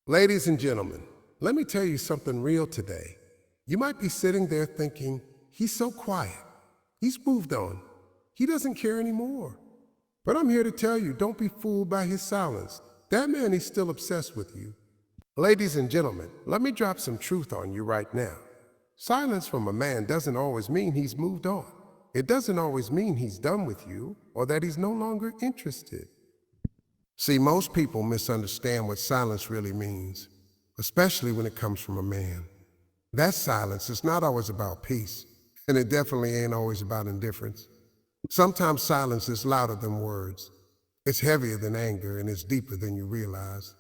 Ladies and gentlemen, let me tell you something real today. You might be sitting there thinking, he's so quiet. He's moved on. He doesn't care anymore. But I'm here to tell you, don't be fooled by his silence. That man is still obsessed with you. Ladies and gentlemen, let me drop some truth on you right now. Silence from a man doesn't always mean he's moved on. It doesn't always mean he's done with you or that he's no longer interested. See, most people misunderstand what silence really means, especially when it comes from a man. That silence is not always about peace, and it definitely ain't always about indifference. Sometimes silence is louder than words. It's heavier than anger, and it's deeper than you realize.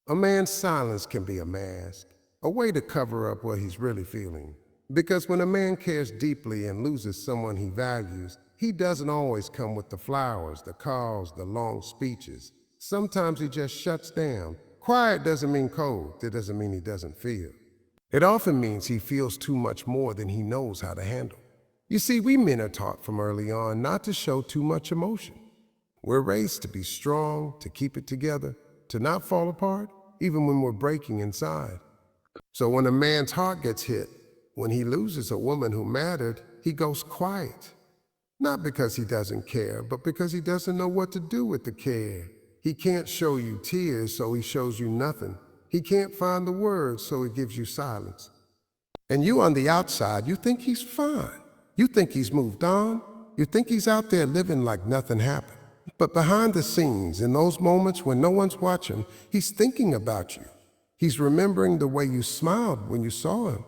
A man's silence can be a mask, a way to cover up what he's really feeling. Because when a man cares deeply and loses someone he values, he doesn't always come with the flowers, the calls, the long speeches. Sometimes he just shuts down. Quiet doesn't mean cold. It doesn't mean he doesn't feel. It often means he feels too much more than he knows how to handle. You see, we men are taught from early on not to show too much emotion. We're raised to be strong, to keep it together, to not fall apart, even when we're breaking inside. So when a man's heart gets hit, when he loses a woman who mattered, he goes quiet. Not because he doesn't care, but because he doesn't know what to do with the care. He can't show you tears, so he shows you nothing. He can't find the words, so he gives you silence. And you on the outside, you think he's fine. You think he's moved on. You think he's out there living like nothing happened. But behind the scenes, in those moments when no one's watching, he's thinking about you. He's remembering the way you smiled when you saw him,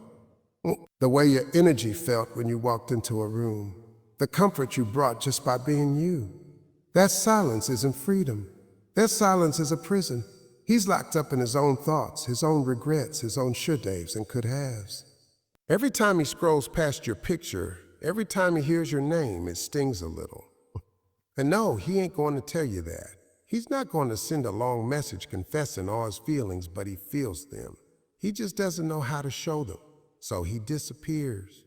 the way your energy felt when you walked into a room, the comfort you brought just by being you. That silence isn't freedom. That silence is a prison. He's locked up in his own thoughts, his own regrets, his own should-haves and could-haves. Every time he scrolls past your picture, every time he hears your name, it stings a little. And no, he ain't going to tell you that. He's not going to send a long message confessing all his feelings, but he feels them. He just doesn't know how to show them, so he disappears.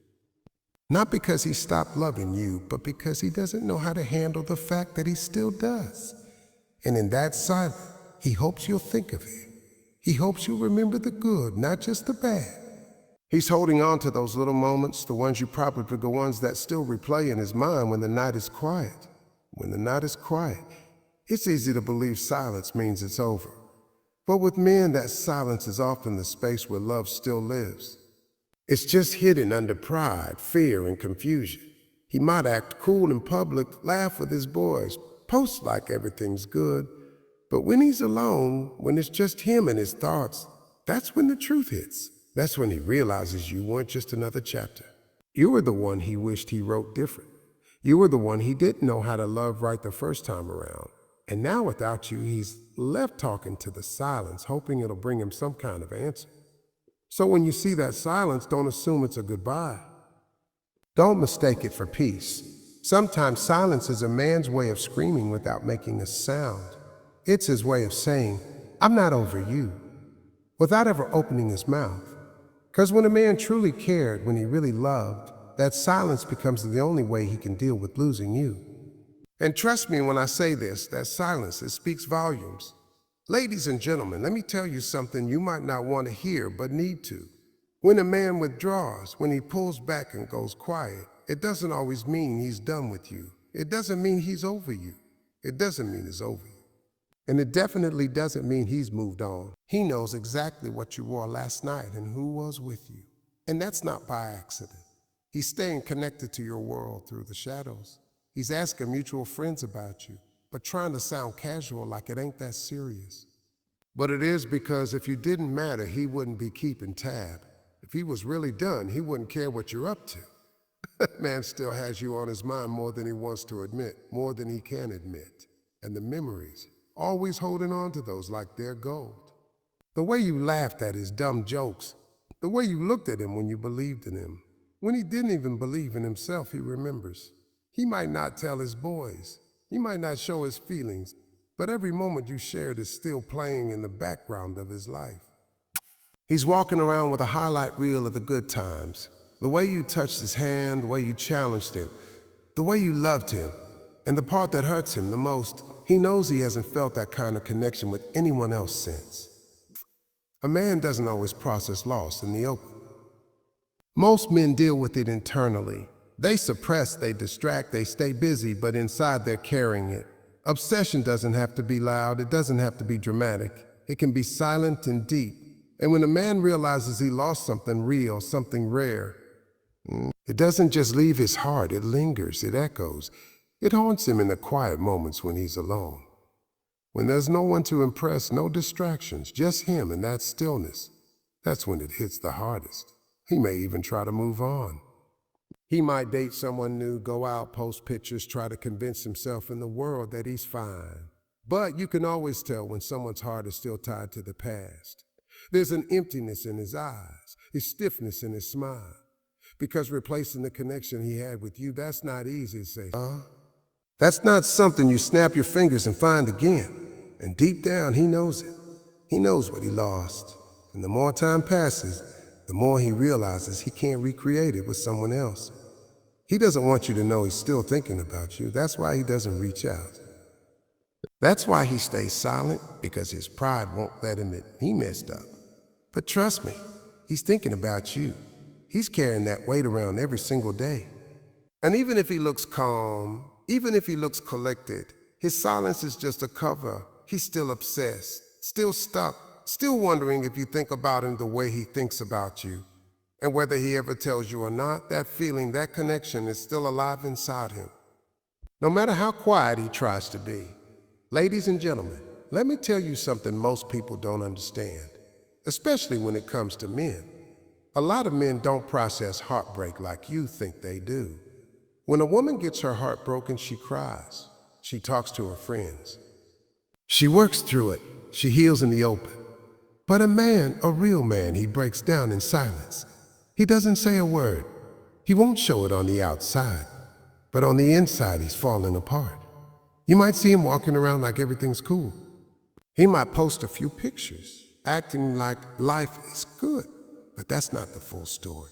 Not because he stopped loving you, but because he doesn't know how to handle the fact that he still does. And in that silence, he hopes you'll think of it. He hopes you'll remember the good, not just the bad. He's holding on to those little moments, the ones the ones that still replay in his mind when the night is quiet. When the night is quiet, it's easy to believe silence means it's over. But with men, that silence is often the space where love still lives. It's just hidden under pride, fear, and confusion. He might act cool in public, laugh with his boys, post like everything's good. But when he's alone, when it's just him and his thoughts, that's when the truth hits. That's when he realizes you weren't just another chapter. You were the one he wished he wrote different. You were the one he didn't know how to love right the first time around. And now without you, he's left talking to the silence, hoping it'll bring him some kind of answer. So when you see that silence, don't assume it's a goodbye. Don't mistake it for peace. Sometimes silence is a man's way of screaming without making a sound. It's his way of saying, I'm not over you, without ever opening his mouth. Because when a man truly cared, when he really loved, that silence becomes the only way he can deal with losing you. And trust me when I say this, that silence, it speaks volumes. Ladies and gentlemen, let me tell you something you might not want to hear, but need to. When a man withdraws, when he pulls back and goes quiet, it doesn't always mean he's done with you. It doesn't mean he's over you. It doesn't mean it's over you. And it definitely doesn't mean he's moved on. He knows exactly what you wore last night and who was with you. And that's not by accident. He's staying connected to your world through the shadows. He's asking mutual friends about you, but trying to sound casual like it ain't that serious. But it is, because if you didn't matter, he wouldn't be keeping tab. If he was really done, he wouldn't care what you're up to. That man still has you on his mind more than he wants to admit, more than he can admit. And the memories, always holding on to those like they're gold. The way you laughed at his dumb jokes, the way you looked at him when you believed in him. When he didn't even believe in himself, he remembers. He might not tell his boys, he might not show his feelings, but every moment you shared is still playing in the background of his life. He's walking around with a highlight reel of the good times. The way you touched his hand, the way you challenged him, the way you loved him, and the part that hurts him the most, he knows he hasn't felt that kind of connection with anyone else since. A man doesn't always process loss in the open. Most men deal with it internally. They suppress, they distract, they stay busy, but inside they're carrying it. Obsession doesn't have to be loud, it doesn't have to be dramatic. It can be silent and deep. And when a man realizes he lost something real, something rare, it doesn't just leave his heart, it lingers, it echoes. It haunts him in the quiet moments when he's alone. When there's no one to impress, no distractions, just him and that stillness, that's when it hits the hardest. He may even try to move on. He might date someone new, go out, post pictures, try to convince himself and the world that he's fine. But you can always tell when someone's heart is still tied to the past. There's an emptiness in his eyes, a stiffness in his smile. Because replacing the connection he had with you, that's not easy to say. That's not something you snap your fingers and find again. And deep down, he knows it. He knows what he lost. And the more time passes, the more he realizes he can't recreate it with someone else. He doesn't want you to know he's still thinking about you. That's why he doesn't reach out. That's why he stays silent, because his pride won't let him admit he messed up. But trust me, he's thinking about you. He's carrying that weight around every single day. And even if he looks calm, even if he looks collected, his silence is just a cover. He's still obsessed, still stuck, still wondering if you think about him the way he thinks about you. And whether he ever tells you or not, that feeling, that connection is still alive inside him. No matter how quiet he tries to be. Ladies and gentlemen, let me tell you something most people don't understand, especially when it comes to men. A lot of men don't process heartbreak like you think they do. When a woman gets her heart broken, she cries. She talks to her friends. She works through it. She heals in the open. But a man, a real man, he breaks down in silence. He doesn't say a word. He won't show it on the outside. But on the inside, he's falling apart. You might see him walking around like everything's cool. He might post a few pictures, acting like life is good. But that's not the full story.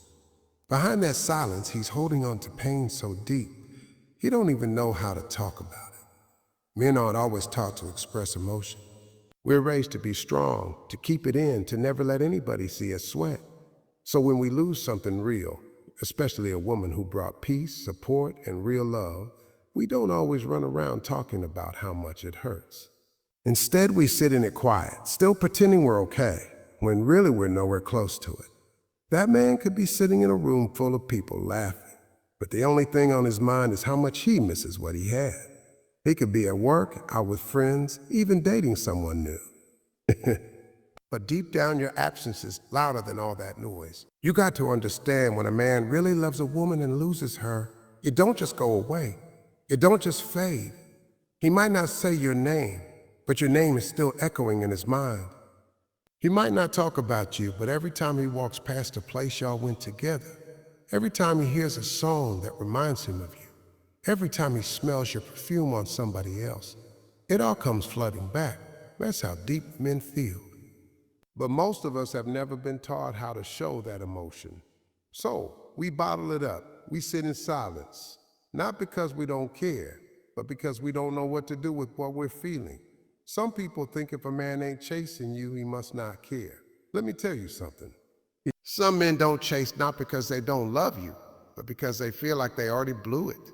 Behind that silence, he's holding on to pain so deep, he don't even know how to talk about it. Men aren't always taught to express emotion. We're raised to be strong, to keep it in, to never let anybody see us sweat. So when we lose something real, especially a woman who brought peace, support, and real love, we don't always run around talking about how much it hurts. Instead, we sit in it quiet, still pretending we're okay, when really we're nowhere close to it. That man could be sitting in a room full of people laughing, but the only thing on his mind is how much he misses what he had. He could be at work, out with friends, even dating someone new. But deep down, your absence is louder than all that noise. You got to understand, when a man really loves a woman and loses her, it don't just go away. It don't just fade. He might not say your name, but your name is still echoing in his mind. He might not talk about you, but every time he walks past a place y'all went together, every time he hears a song that reminds him of you, every time he smells your perfume on somebody else, it all comes flooding back. That's how deep men feel. But most of us have never been taught how to show that emotion. So we bottle it up. We sit in silence, not because we don't care, but because we don't know what to do with what we're feeling. Some people think if a man ain't chasing you, he must not care. Let me tell you something. Some men don't chase not because they don't love you, but because they feel like they already blew it.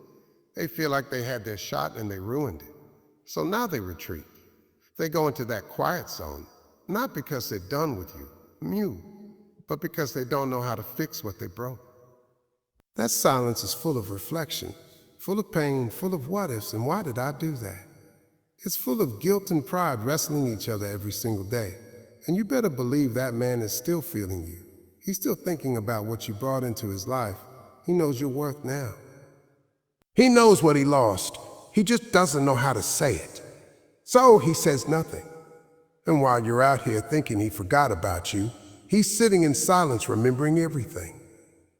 They feel like they had their shot and they ruined it. So now they retreat. They go into that quiet zone, not because they're done with you, but because they don't know how to fix what they broke. That silence is full of reflection, full of pain, full of what ifs, and why did I do that? It's full of guilt and pride wrestling each other every single day. And you better believe that man is still feeling you. He's still thinking about what you brought into his life. He knows your worth now. He knows what he lost. He just doesn't know how to say it. So he says nothing. And while you're out here thinking he forgot about you, he's sitting in silence remembering everything.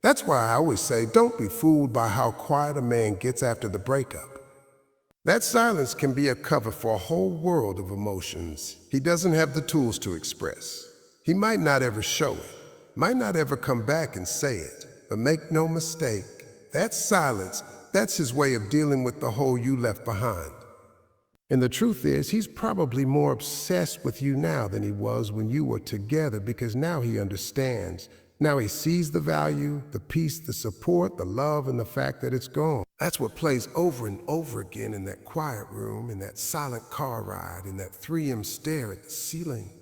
That's why I always say, don't be fooled by how quiet a man gets after the breakup. That silence can be a cover for a whole world of emotions he doesn't have the tools to express. He might not ever show it, might not ever come back and say it, but make no mistake, that silence, that's his way of dealing with the hole you left behind. And the truth is, he's probably more obsessed with you now than he was when you were together, because now he understands. Now he sees the value, the peace, the support, the love, and the fact that it's gone. That's what plays over and over again in that quiet room, in that silent car ride, in that 3M stare at the ceiling.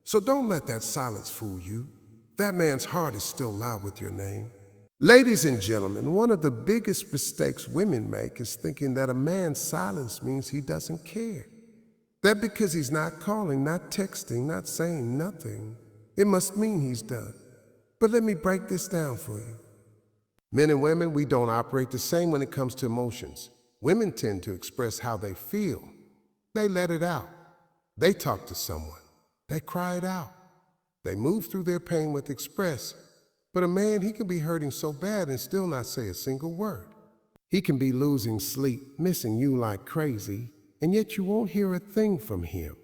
So don't let that silence fool you. That man's heart is still loud with your name. Ladies and gentlemen, one of the biggest mistakes women make is thinking that a man's silence means he doesn't care. That because he's not calling, not texting, not saying nothing, it must mean he's done. But let me break this down for you. Men and women, we don't operate the same when it comes to emotions. Women tend to express how they feel. They let it out. They talk to someone. They cry it out. They move through their pain with express. But a man, he can be hurting so bad and still not say a single word. He can be losing sleep, missing you like crazy, and yet you won't hear a thing from him.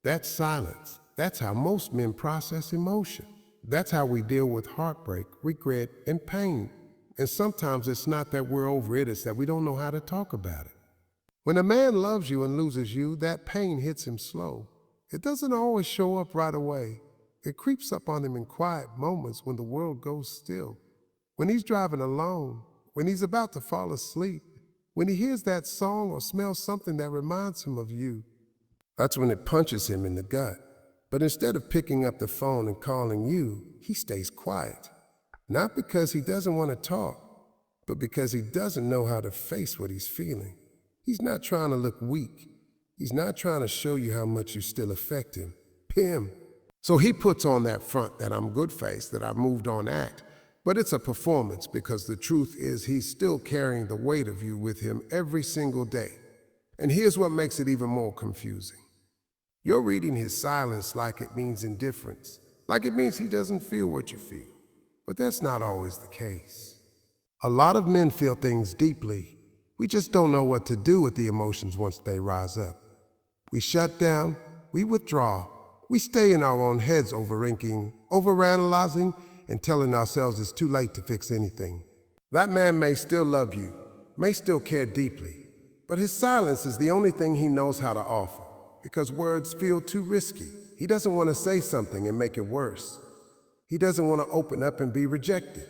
That's silence. That's how most men process emotion. That's how we deal with heartbreak, regret, and pain. And sometimes it's not that we're over it, it's that we don't know how to talk about it. When a man loves you and loses you, that pain hits him slow. It doesn't always show up right away. It creeps up on him in quiet moments when the world goes still. When he's driving alone, when he's about to fall asleep, when he hears that song or smells something that reminds him of you. That's when it punches him in the gut. But instead of picking up the phone and calling you, he stays quiet. Not because he doesn't want to talk, but because he doesn't know how to face what he's feeling. He's not trying to look weak. He's not trying to show you how much you still affect him. So he puts on that front, that I'm good face, that I've moved on act. But it's a performance, because the truth is he's still carrying the weight of you with him every single day. And here's what makes it even more confusing. You're reading his silence like it means indifference, like it means he doesn't feel what you feel. But that's not always the case. A lot of men feel things deeply. We just don't know what to do with the emotions once they rise up. We shut down, we withdraw, we stay in our own heads overthinking, overanalyzing, and telling ourselves it's too late to fix anything. That man may still love you, may still care deeply, but his silence is the only thing he knows how to offer, because words feel too risky. He doesn't want to say something and make it worse. He doesn't want to open up and be rejected.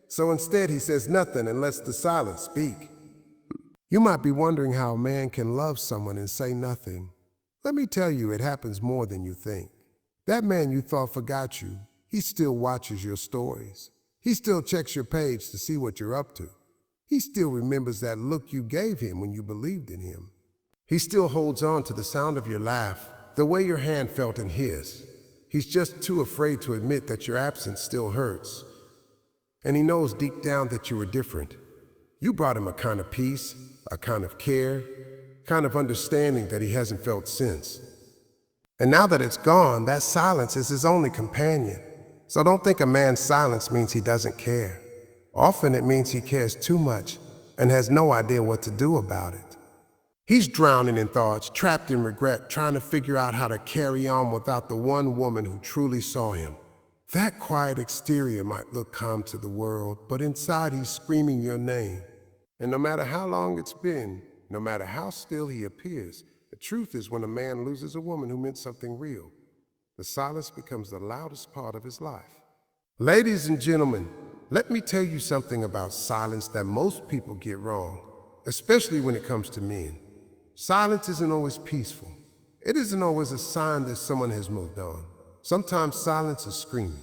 So instead he says nothing and lets the silence speak. You might be wondering how a man can love someone and say nothing. Let me tell you, it happens more than you think. That man you thought forgot you, he still watches your stories. He still checks your page to see what you're up to. He still remembers that look you gave him when you believed in him. He still holds on to the sound of your laugh, the way your hand felt in his. He's just too afraid to admit that your absence still hurts. And he knows deep down that you were different. You brought him a kind of peace, a kind of care, kind of understanding that he hasn't felt since. And now that it's gone, that silence is his only companion. So don't think a man's silence means he doesn't care. Often it means he cares too much and has no idea what to do about it. He's drowning in thoughts, trapped in regret, trying to figure out how to carry on without the one woman who truly saw him. That quiet exterior might look calm to the world, but inside he's screaming your name. And no matter how long it's been, no matter how still he appears, the truth is when a man loses a woman who meant something real, the silence becomes the loudest part of his life. Ladies and gentlemen, let me tell you something about silence that most people get wrong, especially when it comes to men. Silence isn't always peaceful. It isn't always a sign that someone has moved on. Sometimes silence is screaming.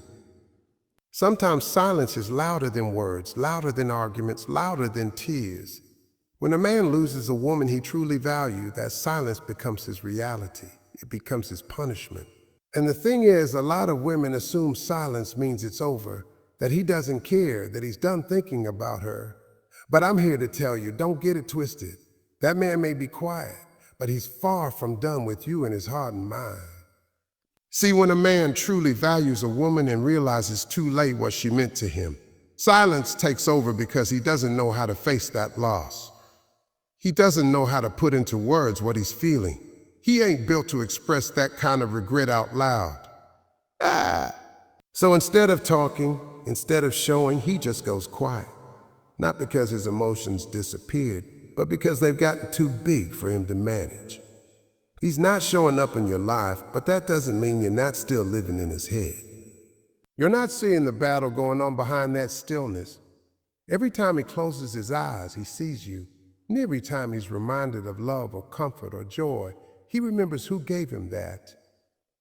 Sometimes silence is louder than words, louder than arguments, louder than tears. When a man loses a woman he truly valued, that silence becomes his reality. It becomes his punishment. And the thing is, a lot of women assume silence means it's over, that he doesn't care, that he's done thinking about her. But I'm here to tell you, don't get it twisted. That man may be quiet, but he's far from done with you in his heart and mind. See, when a man truly values a woman and realizes too late what she meant to him, silence takes over because he doesn't know how to face that loss. He doesn't know how to put into words what he's feeling. He ain't built to express that kind of regret out loud. So instead of talking, instead of showing, he just goes quiet. Not because his emotions disappeared, but because they've gotten too big for him to manage. He's not showing up in your life, but that doesn't mean you're not still living in his head. You're not seeing the battle going on behind that stillness. Every time he closes his eyes, he sees you. And every time he's reminded of love or comfort or joy, he remembers who gave him that.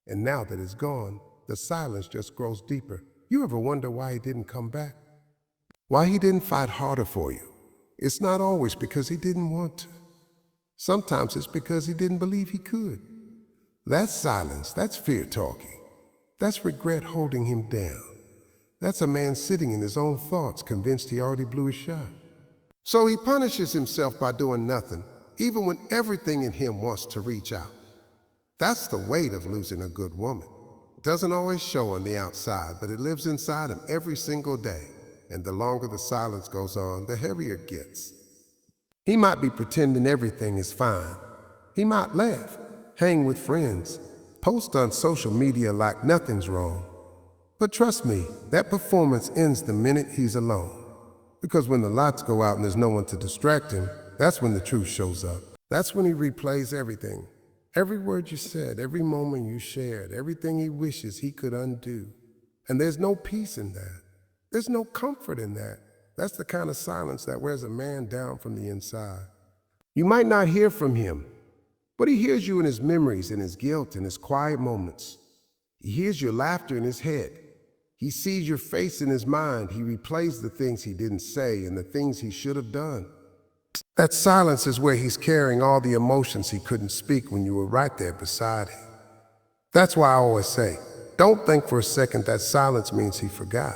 And now that it's gone, the silence just grows deeper. You ever wonder why he didn't come back? Why he didn't fight harder for you? It's not always because he didn't want to. Sometimes it's because he didn't believe he could. That's silence. That's fear talking. That's regret holding him down. That's a man sitting in his own thoughts, convinced he already blew his shot. So he punishes himself by doing nothing, even when everything in him wants to reach out. That's the weight of losing a good woman. It doesn't always show on the outside, but it lives inside him every single day. And the longer the silence goes on, the heavier it gets. He might be pretending everything is fine. He might laugh, hang with friends, post on social media like nothing's wrong. But trust me, that performance ends the minute he's alone. Because when the lights go out and there's no one to distract him, that's when the truth shows up. That's when he replays everything. Every word you said, every moment you shared, everything he wishes he could undo. And there's no peace in that. There's no comfort in that. That's the kind of silence that wears a man down from the inside. You might not hear from him, but he hears you in his memories, in his guilt, in his quiet moments. He hears your laughter in his head. He sees your face in his mind. He replays the things he didn't say and the things he should have done. That silence is where he's carrying all the emotions he couldn't speak when you were right there beside him. That's why I always say, don't think for a second that silence means he forgot.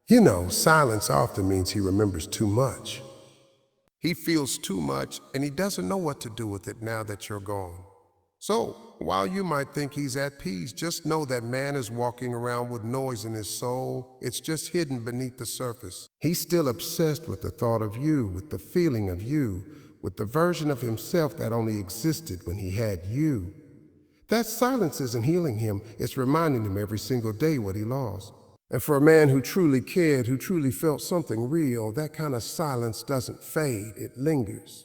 You know, silence often means he remembers too much. He feels too much, and he doesn't know what to do with it now that you're gone. So, while you might think he's at peace, just know that man is walking around with noise in his soul. It's just hidden beneath the surface. He's still obsessed with the thought of you, with the feeling of you, with the version of himself that only existed when he had you. That silence isn't healing him, it's reminding him every single day what he lost. And for a man who truly cared, who truly felt something real, that kind of silence doesn't fade, it lingers.